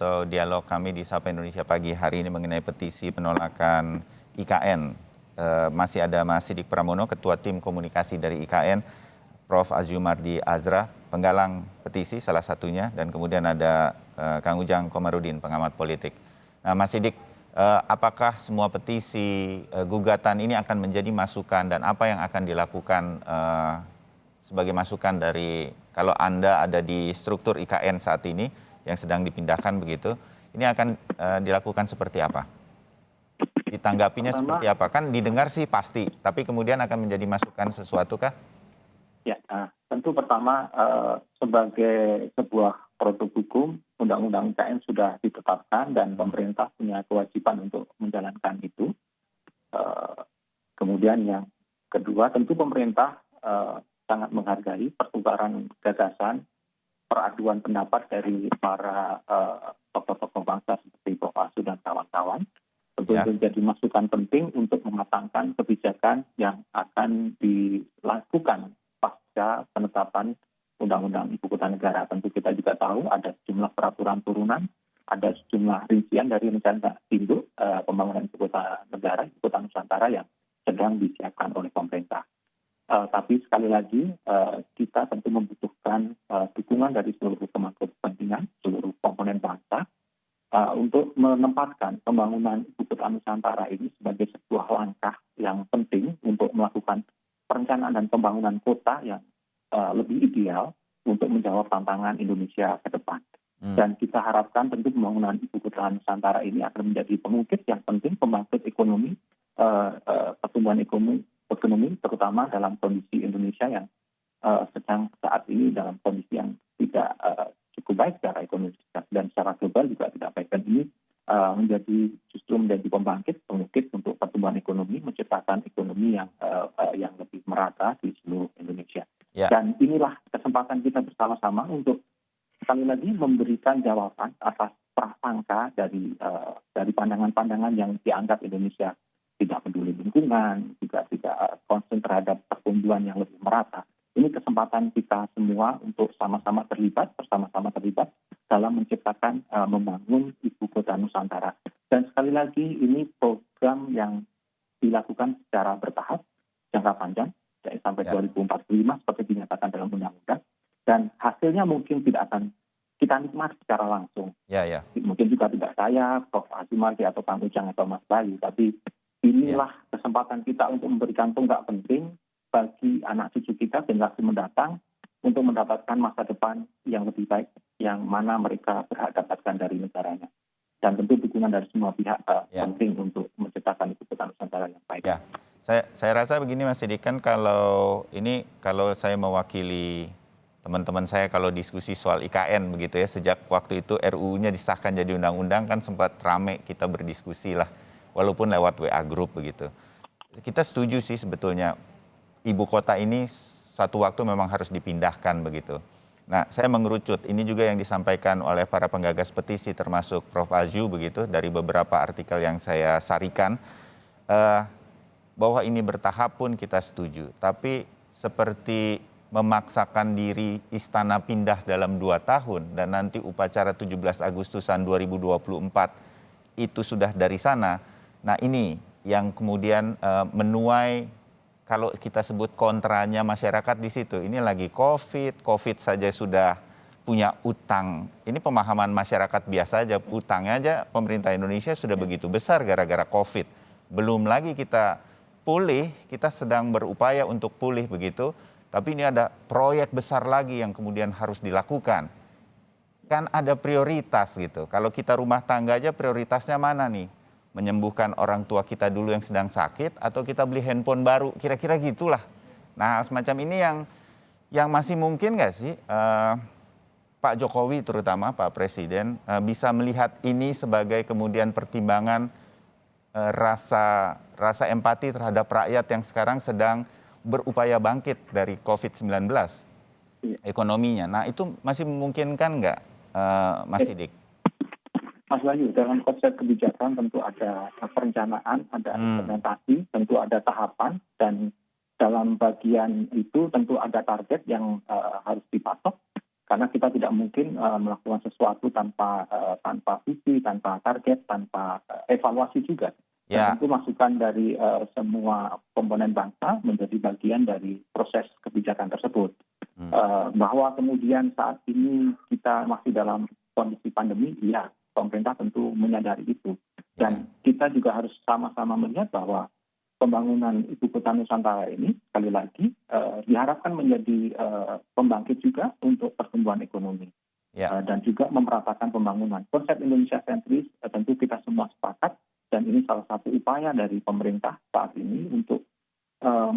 Atau dialog kami di Sapa Indonesia Pagi hari ini mengenai petisi penolakan IKN. Masih ada Mas Sidik Pramono, Ketua Tim Komunikasi dari IKN, Prof. Azumardi Azra, penggalang petisi salah satunya, dan kemudian ada Kang Ujang Komarudin, pengamat politik. Nah, Mas Sidik, apakah semua petisi gugatan ini akan menjadi masukan dan apa yang akan dilakukan sebagai masukan dari kalau Anda ada di struktur IKN saat ini yang sedang dipindahkan begitu, ini akan dilakukan seperti apa? Ditanggapinya seperti apa? Kan didengar sih pasti, tapi kemudian akan menjadi masukan sesuatu kah? Ya, tentu pertama sebagai sebuah produk hukum, Undang-Undang IKN sudah ditetapkan dan pemerintah punya kewajiban untuk menjalankan itu. Kemudian yang kedua, tentu pemerintah sangat menghargai pertukaran gagasan, peraduan pendapat dari para tokoh-tokoh bangsa seperti Prof. Azu dan kawan-kawan. Tentu itu jadi masukan penting untuk mematangkan kebijakan yang akan dilakukan pasca penetapan Undang-Undang Ibu Kota Negara. Tentu kita juga tahu ada sejumlah peraturan turunan, ada sejumlah rincian dari rencana induk pembangunan Ibu Kota Negara, Ibu Kota Nusantara yang sedang disiapkan oleh pemerintah. Tapi sekali lagi kita tentu membutuhkan dukungan dari seluruh pemangku kepentingan, seluruh komponen bangsa untuk menempatkan pembangunan Ibu Kota Nusantara ini sebagai sebuah langkah yang penting untuk melakukan perencanaan dan pembangunan kota yang lebih ideal untuk menjawab tantangan Indonesia ke depan. Dan kita harapkan tentu pembangunan Ibu Kota Nusantara ini akan menjadi pengukit yang penting pembangkit ekonomi, pertumbuhan ekonomi terutama dalam kondisi Indonesia yang sedang saat ini dalam kondisi yang tidak cukup baik secara ekonomi dan secara global juga tidak baik, dan ini justru menjadi pengukit untuk pertumbuhan ekonomi, menciptakan ekonomi yang lebih merata di seluruh Indonesia. Dan inilah kesempatan kita bersama-sama untuk sekali lagi memberikan jawaban atas prasangka dari pandangan-pandangan yang dianggap Indonesia tidak peduli lingkungan, juga tidak konsen terhadap pertumbuhan yang lebih merata. Ini kesempatan kita semua untuk bersama-sama terlibat dalam menciptakan, membangun Ibu Kota Nusantara. Dan sekali lagi ini program yang dilakukan secara bertahap, jangka panjang, sampai 2045 seperti dinyatakan dalam undang-undang. Dan hasilnya mungkin tidak akan kita nikmati secara langsung. Mungkin juga tidak saya, Prof. Azumardi atau Kang Ujang atau Mas Bayu, tapi inilah kesempatan kita untuk memberikan tonggak penting bagi anak cucu kita generasi mendatang untuk mendapatkan masa depan yang lebih baik yang mana mereka berhak dapatkan dari negaranya. Dan tentu dukungan dari semua pihak penting untuk menciptakan Ibu Kota Nusantara yang baik. Saya rasa begini Mas Sidik, kan kalau saya mewakili teman-teman saya kalau diskusi soal IKN begitu ya, sejak waktu itu RUU-nya disahkan jadi undang-undang kan sempat rame kita berdiskusi lah, walaupun lewat WA Group begitu. Kita setuju sih sebetulnya ibu kota ini satu waktu memang harus dipindahkan begitu. Nah, saya mengerucut, ini juga yang disampaikan oleh para penggagas petisi termasuk Prof. Azu begitu, dari beberapa artikel yang saya sarikan, bahwa ini bertahap pun kita setuju. Tapi seperti memaksakan diri istana pindah dalam 2 tahun dan nanti upacara 17 Agustusan 2024 itu sudah dari sana. Nah, ini yang kemudian menuai kalau kita sebut kontranya masyarakat di situ. Ini lagi COVID saja sudah punya utang. Ini pemahaman masyarakat biasa aja, utangnya aja pemerintah Indonesia sudah begitu besar gara-gara COVID. Belum lagi kita pulih, kita sedang berupaya untuk pulih begitu, tapi ini ada proyek besar lagi yang kemudian harus dilakukan. Kan ada prioritas gitu. Kalau kita rumah tangga aja prioritasnya mana nih? Menyembuhkan orang tua kita dulu yang sedang sakit atau kita beli handphone baru, kira-kira gitulah. Nah, semacam ini yang masih mungkin nggak sih Pak Jokowi terutama Pak Presiden bisa melihat ini sebagai kemudian pertimbangan rasa empati terhadap rakyat yang sekarang sedang berupaya bangkit dari COVID-19 ekonominya. Nah, itu masih memungkinkan nggak Mas Sidik? Mas Bayu, dalam konsep kebijakan tentu ada perencanaan, ada implementasi, tentu ada tahapan, dan dalam bagian itu tentu ada target yang harus dipatok. Karena kita tidak mungkin melakukan sesuatu tanpa visi, tanpa target, tanpa evaluasi juga. Dan Ya, tentu masukan dari semua komponen bangsa menjadi bagian dari proses kebijakan tersebut. hmm, Bahwa kemudian saat ini kita masih dalam kondisi pandemi, ya pemerintah tentu menyadari itu. ya, Dan kita juga harus sama-sama melihat bahwa pembangunan ibu kota Nusantara ini sekali lagi diharapkan menjadi pembangkit juga untuk pertumbuhan ekonomi ya, dan juga memeratakan pembangunan. Konsep Indonesia sentris tentu kita semua sepakat dan ini salah satu upaya dari pemerintah saat ini untuk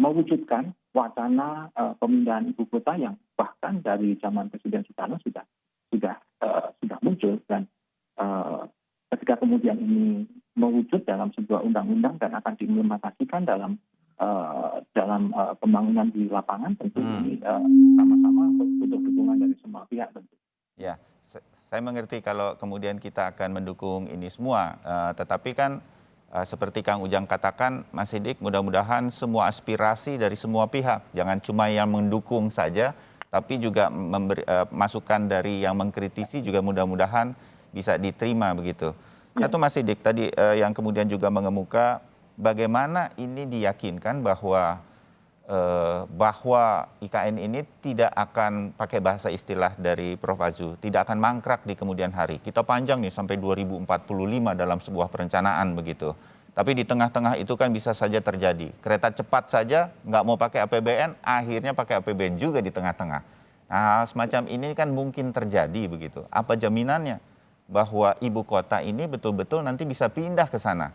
mewujudkan wacana pemindahan ibu kota yang bahkan dari zaman Presiden Soekarno sudah muncul dan ketika kemudian ini mewujud dalam sebuah undang-undang dan akan diimplementasikan dalam pembangunan di lapangan tentu ini sama-sama butuh dukungan dari semua pihak tentu. ya. Saya mengerti kalau kemudian kita akan mendukung ini semua, tetapi kan seperti Kang Ujang katakan, Mas Sidik, mudah-mudahan semua aspirasi dari semua pihak, jangan cuma yang mendukung saja, tapi juga memberi masukan dari yang mengkritisi juga mudah-mudahan bisa diterima begitu. Ya. Satu Mas Sidik tadi yang kemudian juga mengemuka, bagaimana ini diyakinkan bahwa IKN ini tidak akan pakai bahasa istilah dari Prof. Azu, tidak akan mangkrak di kemudian hari. Kita panjang nih sampai 2045 dalam sebuah perencanaan begitu. Tapi di tengah-tengah itu kan bisa saja terjadi. Kereta cepat saja nggak mau pakai APBN, akhirnya pakai APBN juga di tengah-tengah. Nah, semacam ini kan mungkin terjadi begitu. Apa jaminannya bahwa ibu kota ini betul-betul nanti bisa pindah ke sana?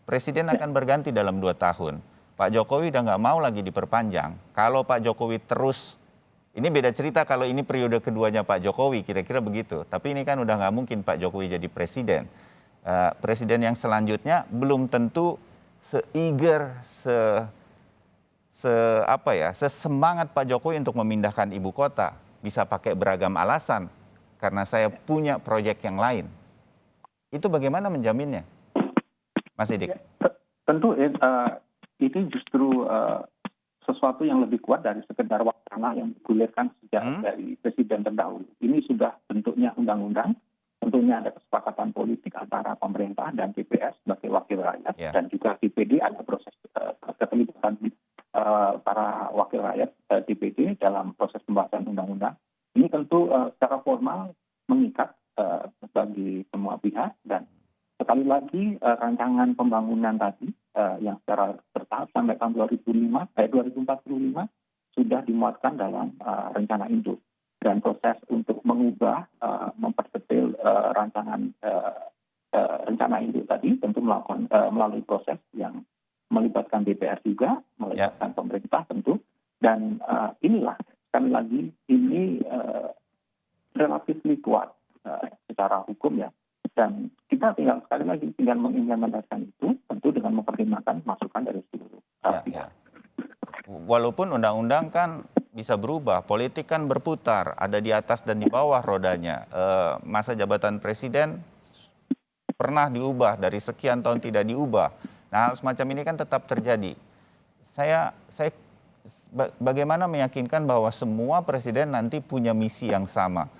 Presiden akan berganti dalam 2 tahun. Pak Jokowi udah nggak mau lagi diperpanjang. Kalau Pak Jokowi terus, ini beda cerita kalau ini periode keduanya Pak Jokowi, kira-kira begitu. Tapi ini kan udah nggak mungkin Pak Jokowi jadi presiden. Presiden yang selanjutnya belum tentu se-eager, sesemangat Pak Jokowi untuk memindahkan ibu kota. Bisa pakai beragam alasan, karena saya punya proyek yang lain. Itu bagaimana menjaminnya, Mas Sidik? Tentu ini justru sesuatu yang lebih kuat dari sekedar wacana yang digulirkan sejak dari presiden terdahulu. Ini sudah bentuknya undang-undang, tentunya ada kesepakatan politik antara pemerintah dan DPR sebagai wakil rakyat, dan juga DPD ada proses keterlibatan para wakil rakyat DPD dalam proses pembahasan undang-undang. Ini tentu secara formal mengikat bagi semua pihak dan sekali lagi rancangan pembangunan tadi yang secara bertahap sampai tahun 2045 sudah dimuatkan dalam rencana induk dan proses untuk mengubah memperdetil rancangan rencana induk tadi tentu melalui proses yang melibatkan DPR juga, melibatkan pemerintah tentu dan inilah sekali lagi ini relatif kuat secara hukum ya. Dan kita tinggal mengimplementasikan itu tentu dengan mempertimbangkan masukan dari seluruh pihak. Walaupun undang-undang kan bisa berubah, politik kan berputar, ada di atas dan di bawah rodanya. Masa jabatan presiden pernah diubah, dari sekian tahun tidak diubah. Nah, hal semacam ini kan tetap terjadi. Saya bagaimana meyakinkan bahwa semua presiden nanti punya misi yang sama?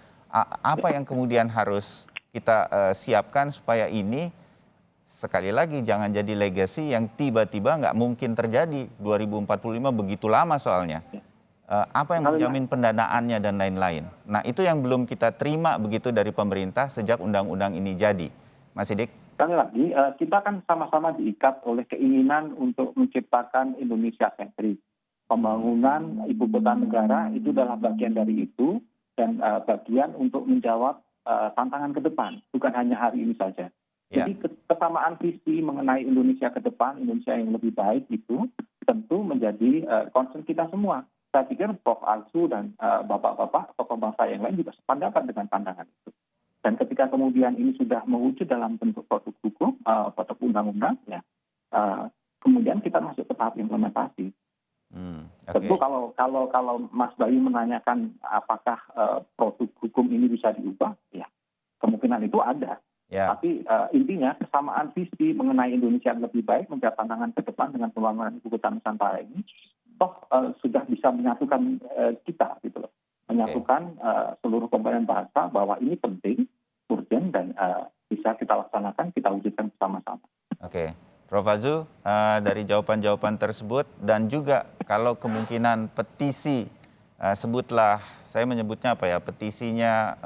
Apa yang kemudian harus kita siapkan supaya ini sekali lagi jangan jadi legacy yang tiba-tiba nggak mungkin terjadi. 2045 begitu lama soalnya. Apa yang menjamin pendanaannya dan lain-lain. Nah, itu yang belum kita terima begitu dari pemerintah sejak undang-undang ini jadi. Mas Sidik? Sekali lagi, kita kan sama-sama diikat oleh keinginan untuk menciptakan Indonesia sentris. Pembangunan ibu kota negara itu adalah bagian dari itu dan bagian untuk menjawab tantangan ke depan, bukan hanya hari ini saja. Jadi kesamaan visi mengenai Indonesia ke depan, Indonesia yang lebih baik itu tentu menjadi concern kita semua. Saya pikir Prof. Azu dan bapak-bapak tokoh bangsa yang lain juga sependapat dengan pandangan itu. Dan ketika kemudian ini sudah mewujud dalam bentuk produk hukum, produk undang-undang, ya, kemudian kita masuk ke tahap implementasi. Tentu kalau Mas Bayu menanyakan apakah produk hukum ini bisa diubah, ya kemungkinan itu ada. Tapi intinya kesamaan visi mengenai Indonesia yang lebih baik menjawab tantangan ke depan dengan pembangunan ibu kota Nusantara ini, toh sudah bisa menyatukan kita gitu loh. menyatukan seluruh komponen bangsa bahwa ini penting, urgent, dan bisa kita laksanakan, kita wujudkan bersama-sama. Oke, Prof. Azu, dari jawaban-jawaban tersebut dan juga kalau kemungkinan petisi, sebutlah, saya menyebutnya apa ya, petisinya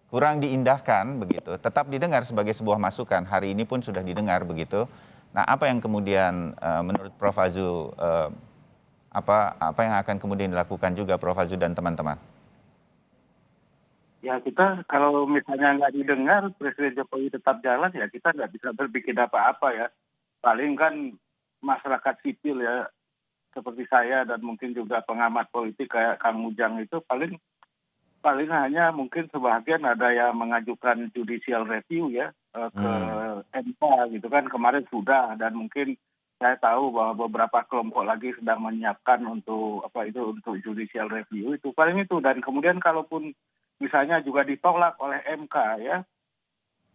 kurang diindahkan begitu, tetap didengar sebagai sebuah masukan. Hari ini pun sudah didengar begitu. Nah, apa yang kemudian menurut Prof. Azu, apa yang akan kemudian dilakukan juga Prof. Azu dan teman-teman? Ya kita kalau misalnya nggak didengar Presiden Jokowi tetap jalan ya kita nggak bisa berbikin apa-apa ya. Paling kan masyarakat sipil ya seperti saya dan mungkin juga pengamat politik kayak Kang Ujang itu paling paling hanya mungkin sebagian ada yang mengajukan judicial review ya ke MK gitu kan kemarin sudah dan mungkin saya tahu bahwa beberapa kelompok lagi sedang menyiapkan untuk untuk judicial review itu paling itu dan kemudian kalaupun misalnya juga ditolak oleh MK ya.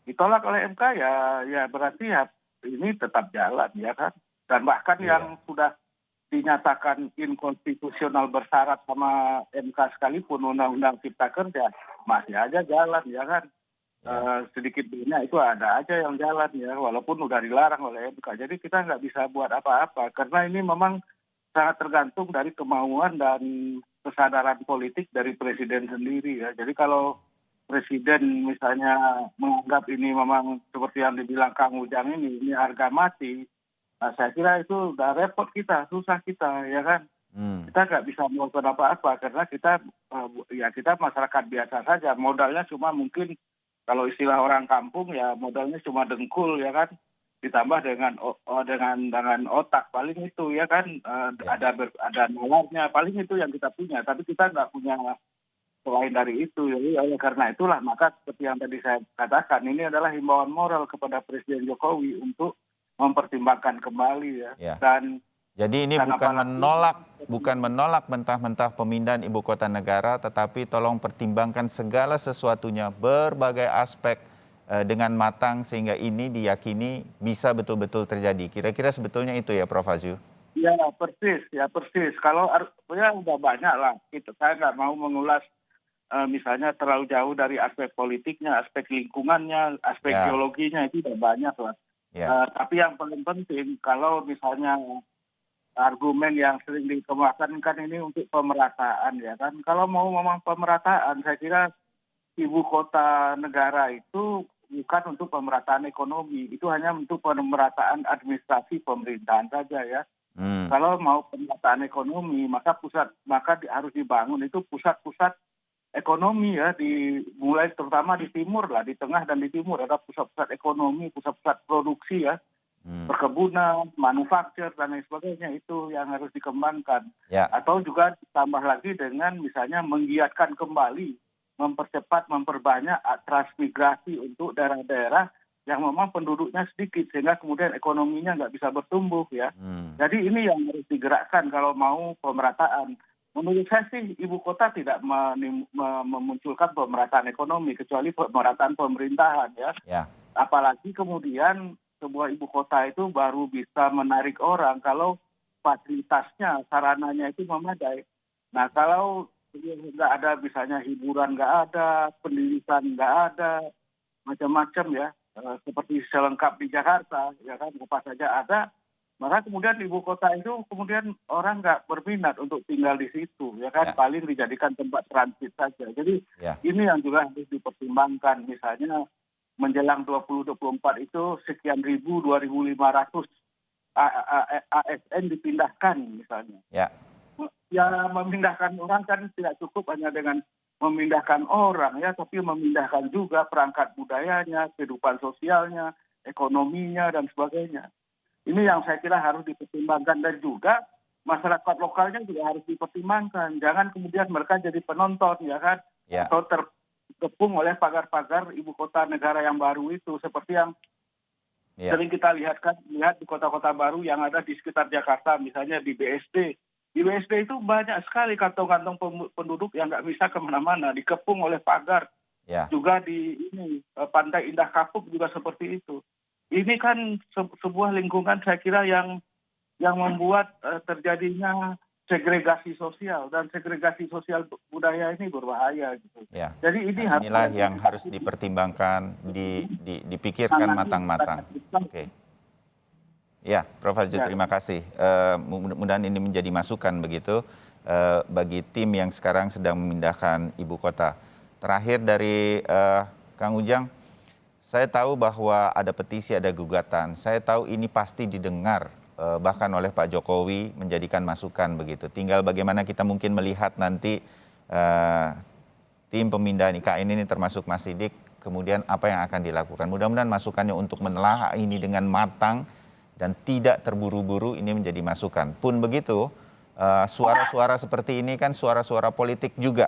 Ditolak oleh MK ya berarti ya ini tetap jalan ya kan. Dan bahkan yang sudah dinyatakan inkonstitusional bersyarat sama MK sekalipun Undang-Undang Cipta Kerja masih aja jalan ya kan. Sedikit banyak itu ada aja yang jalan ya walaupun udah dilarang oleh MK. Jadi kita nggak bisa buat apa-apa karena ini memang sangat tergantung dari kemauan dan kesadaran politik dari presiden sendiri ya. Jadi kalau presiden misalnya menganggap ini memang seperti yang dibilang Kang Ujang ini harga mati, nah saya kira itu udah repot kita, susah kita ya kan. Kita nggak bisa melakukan apa-apa karena kita kita masyarakat biasa saja. Modalnya cuma mungkin kalau istilah orang kampung ya modalnya cuma dengkul ya kan. Ditambah dengan otak paling itu ya kan ada nalarnya paling itu yang kita punya tapi kita nggak punya selain dari itu jadi oleh karena itulah maka seperti yang tadi saya katakan ini adalah himbauan moral kepada Presiden Jokowi untuk mempertimbangkan kembali ya. Dan jadi ini bukan menolak mentah-mentah pemindahan ibu kota negara tetapi tolong pertimbangkan segala sesuatunya berbagai aspek dengan matang sehingga ini diyakini bisa betul-betul terjadi. Kira-kira sebetulnya itu ya Prof. Azu? Ya persis. Kalau ya udah banyak lah. Saya nggak mau mengulas misalnya terlalu jauh dari aspek politiknya, aspek lingkungannya, aspek geologinya itu udah banyak lah. Tapi yang paling penting kalau misalnya argumen yang sering dikemukakan kan ini untuk pemerataan ya kan. Kalau mau memang pemerataan saya kira ibu kota negara itu bukan untuk pemerataan ekonomi, itu hanya untuk pemerataan administrasi pemerintahan saja ya. Kalau mau pemerataan ekonomi, maka harus dibangun itu pusat-pusat ekonomi ya, mulai terutama di timur lah, di tengah dan di timur ada pusat-pusat ekonomi, pusat-pusat produksi ya, perkebunan, manufaktur dan lain sebagainya itu yang harus dikembangkan. Atau juga ditambah lagi dengan misalnya menggiatkan kembali mempercepat, memperbanyak transmigrasi untuk daerah-daerah yang memang penduduknya sedikit sehingga kemudian ekonominya nggak bisa bertumbuh ya. Jadi ini yang harus digerakkan kalau mau pemerataan. Menurut saya sih ibu kota tidak memunculkan pemerataan ekonomi kecuali pemerataan pemerintahan ya. Apalagi kemudian sebuah ibu kota itu baru bisa menarik orang kalau fasilitasnya, sarananya itu memadai. Nah kalau nggak ada misalnya hiburan nggak ada, pendidikan nggak ada, macam-macam ya seperti selengkap di Jakarta ya kan apa saja ada, maka kemudian ibu kota itu kemudian orang nggak berminat untuk tinggal di situ ya kan paling dijadikan tempat transit saja. Jadi ini yang juga harus dipertimbangkan misalnya menjelang 2024 itu sekian ribu 2.500 ASN dipindahkan misalnya. Ya memindahkan orang kan tidak cukup hanya dengan memindahkan orang ya, tapi memindahkan juga perangkat budayanya, kehidupan sosialnya, ekonominya dan sebagainya. Ini yang saya kira harus dipertimbangkan dan juga masyarakat lokalnya juga harus dipertimbangkan. Jangan kemudian mereka jadi penonton ya kan, atau terkepung oleh pagar-pagar ibu kota negara yang baru itu seperti yang sering kita lihat di kota-kota baru yang ada di sekitar Jakarta, misalnya di BSD. Di BSD itu banyak sekali kantong-kantong penduduk yang nggak bisa kemana-mana, dikepung oleh pagar. Juga di Pantai Indah Kapuk juga seperti itu. Ini kan sebuah lingkungan saya kira yang membuat terjadinya segregasi sosial, dan segregasi sosial budaya ini berbahaya gitu. Ya. Jadi ini Nah, inilah yang harus dipertimbangkan, dipikirkan matang-matang. Oke. Ya, Prof. Hajud, terima kasih. Mudah-mudahan ini menjadi masukan begitu bagi tim yang sekarang sedang memindahkan ibu kota. Terakhir dari Kang Ujang, saya tahu bahwa ada petisi, ada gugatan. Saya tahu ini pasti didengar bahkan oleh Pak Jokowi, menjadikan masukan begitu. Tinggal bagaimana kita mungkin melihat nanti tim pemindahan IKN ini termasuk Mas Sidik, kemudian apa yang akan dilakukan. Mudah-mudahan masukannya untuk menelaah ini dengan matang dan tidak terburu-buru ini menjadi masukan. Pun begitu, suara-suara seperti ini kan suara-suara politik juga.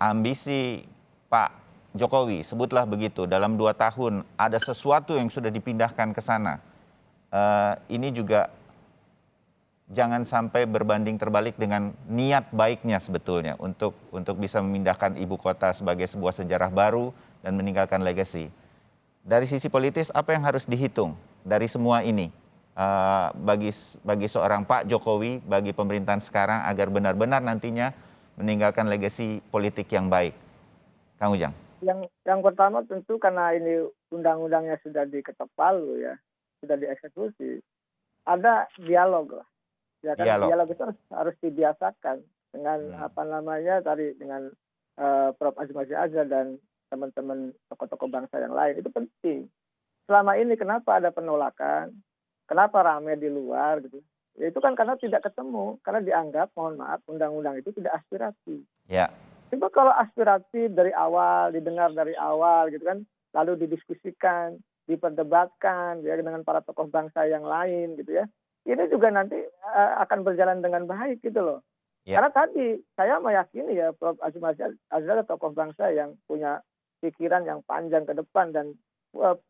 Ambisi Pak Jokowi, sebutlah begitu, dalam 2 tahun ada sesuatu yang sudah dipindahkan ke sana. Ini juga jangan sampai berbanding terbalik dengan niat baiknya sebetulnya untuk bisa memindahkan ibu kota sebagai sebuah sejarah baru dan meninggalkan legacy. Dari sisi politis, apa yang harus dihitung dari semua ini bagi seorang Pak Jokowi, bagi pemerintahan sekarang agar benar-benar nantinya meninggalkan legacy politik yang baik? Kang Ujang. Yang pertama tentu karena ini undang-undangnya sudah diketok palu ya, sudah dieksekusi, ada dialog lah. Ya kan, dialog itu harus dibiasakan dengan tadi dengan Prof. Azim Azhar dan teman-teman tokoh-tokoh bangsa yang lain. Itu penting. Selama ini kenapa ada penolakan? Kenapa ramai di luar gitu? Ya itu kan karena tidak ketemu, karena dianggap, mohon maaf, undang-undang itu tidak aspirasi. Ya. Coba kalau aspirasi dari awal, didengar dari awal gitu kan, lalu didiskusikan, diperdebatkan ya dengan para tokoh bangsa yang lain gitu ya. Ini juga nanti akan berjalan dengan baik gitu loh. Ya. Karena tadi saya meyakini ya Prof. Azim Azhar adalah tokoh bangsa yang punya pikiran yang panjang ke depan dan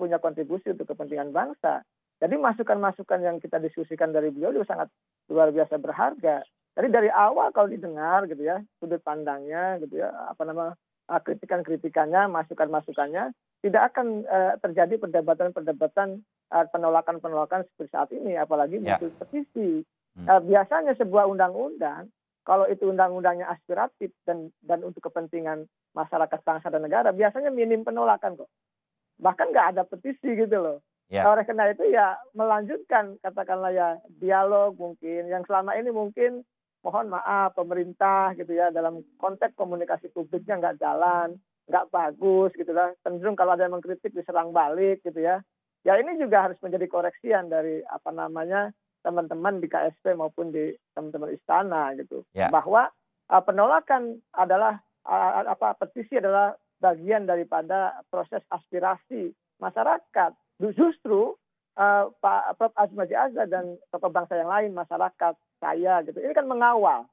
punya kontribusi untuk kepentingan bangsa. Jadi masukan-masukan yang kita diskusikan dari beliau juga sangat luar biasa berharga. Jadi dari awal kalau didengar gitu ya, sudut pandangnya gitu ya, kritikan-kritikannya, masukan-masukannya, tidak akan terjadi perdebatan-perdebatan, penolakan-penolakan seperti saat ini, apalagi muncul petisi. Biasanya sebuah undang-undang, kalau itu undang-undangnya aspiratif dan untuk kepentingan masyarakat bangsa dan negara, biasanya minim penolakan kok. Bahkan nggak ada petisi gitu loh. Ya. Oleh karena itu ya melanjutkan katakanlah ya dialog mungkin yang selama ini mungkin mohon maaf pemerintah gitu ya dalam konteks komunikasi publiknya nggak jalan, nggak bagus gitu lah. Cenderung kalau ada yang mengkritik diserang balik gitu ya. Ya ini juga harus menjadi koreksian dari teman-teman di KSP maupun di teman-teman istana gitu. Ya. Bahwa penolakan adalah petisi adalah bagian daripada proses aspirasi masyarakat. Justru Pak Prof. Azim Azhar dan tokoh bangsa yang lain, masyarakat, saya gitu. Ini kan mengawal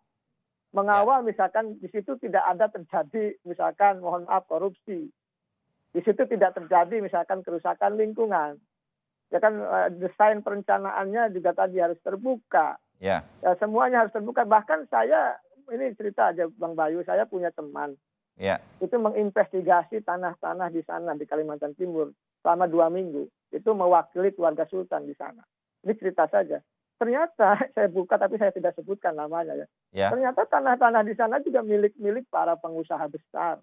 misalkan di situ tidak ada terjadi misalkan mohon maaf korupsi. Di situ tidak terjadi misalkan kerusakan lingkungan. Ya kan desain perencanaannya juga tadi harus terbuka. Ya, semuanya harus terbuka. Bahkan saya ini cerita aja Bang Bayu, saya punya teman. Ya. Itu menginvestigasi tanah-tanah di sana di Kalimantan Timur selama 2 minggu. Itu mewakili keluarga Sultan di sana. Ini cerita saja. Ternyata saya buka tapi saya tidak sebutkan namanya ya. Ya. Ternyata tanah-tanah di sana juga milik para pengusaha besar,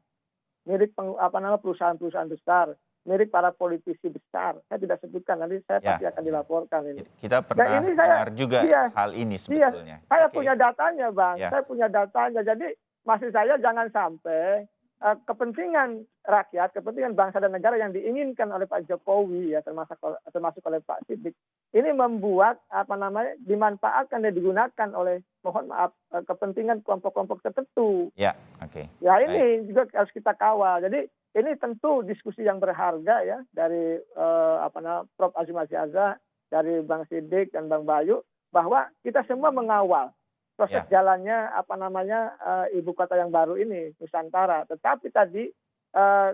milik perusahaan-perusahaan besar, milik para politisi besar. Saya tidak sebutkan nanti saya pasti akan dilaporkan ini. Kita pernah dengar juga hal ini sebetulnya. Saya punya datanya Bang, saya punya datanya. Jadi maksud saya jangan sampai kepentingan rakyat, kepentingan bangsa dan negara yang diinginkan oleh Pak Jokowi ya termasuk oleh Pak Sidik ini membuat dimanfaatkan dan digunakan oleh mohon maaf kepentingan kelompok-kelompok tertentu. Ya, oke. Ya ini juga harus kita kawal. Jadi ini tentu diskusi yang berharga ya dari Prof. Azim Azhar, dari Bang Sidik dan Bang Bayu bahwa kita semua mengawal proses jalannya ibu kota yang baru ini Nusantara. Tetapi tadi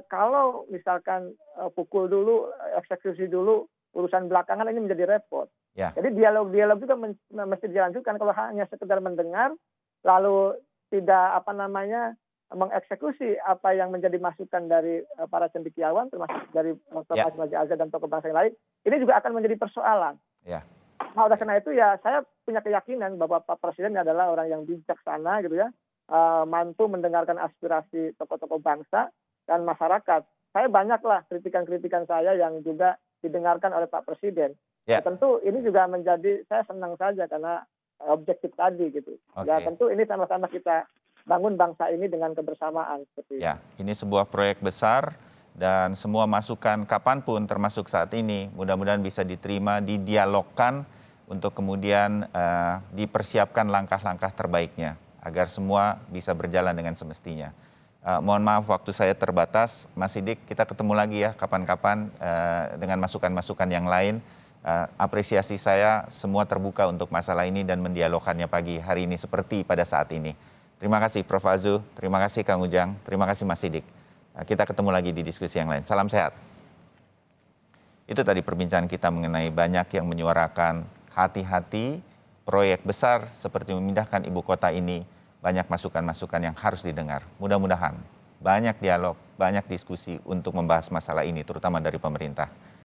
kalau misalkan pukul dulu, eksekusi dulu, urusan belakangan ini menjadi repot. Ya. Jadi dialog-dialog juga mesti dilanjutkan. Kalau hanya sekedar mendengar lalu tidak mengeksekusi apa yang menjadi masukan dari para cendekiawan termasuk dari Prof. Azim Azhar dan tokoh bangsa yang lain, ini juga akan menjadi persoalan. Ya. Nah, oleh karena itu ya saya punya keyakinan bahwa Pak Presiden adalah orang yang bijaksana gitu ya, mampu mendengarkan aspirasi tokoh-tokoh bangsa dan masyarakat. Saya banyaklah kritikan-kritikan saya yang juga didengarkan oleh Pak Presiden. Ya. Tentu ini juga menjadi, saya senang saja karena objektif tadi gitu. Ya tentu ini sama-sama kita bangun bangsa ini dengan kebersamaan. Seperti ya, ini sebuah proyek besar dan semua masukan kapanpun termasuk saat ini mudah-mudahan bisa diterima, didialogkan untuk kemudian dipersiapkan langkah-langkah terbaiknya agar semua bisa berjalan dengan semestinya. Mohon maaf waktu saya terbatas, Mas Siddiq, kita ketemu lagi ya kapan-kapan dengan masukan-masukan yang lain. Apresiasi saya semua terbuka untuk masalah ini dan mendialogkannya pagi hari ini seperti pada saat ini. Terima kasih Prof. Azu, terima kasih Kang Ujang, terima kasih Mas Siddiq. Kita ketemu lagi di diskusi yang lain. Salam sehat. Itu tadi perbincangan kita mengenai banyak yang menyuarakan hati-hati proyek besar seperti memindahkan ibu kota ini, banyak masukan-masukan yang harus didengar. Mudah-mudahan banyak dialog, banyak diskusi untuk membahas masalah ini terutama dari pemerintah.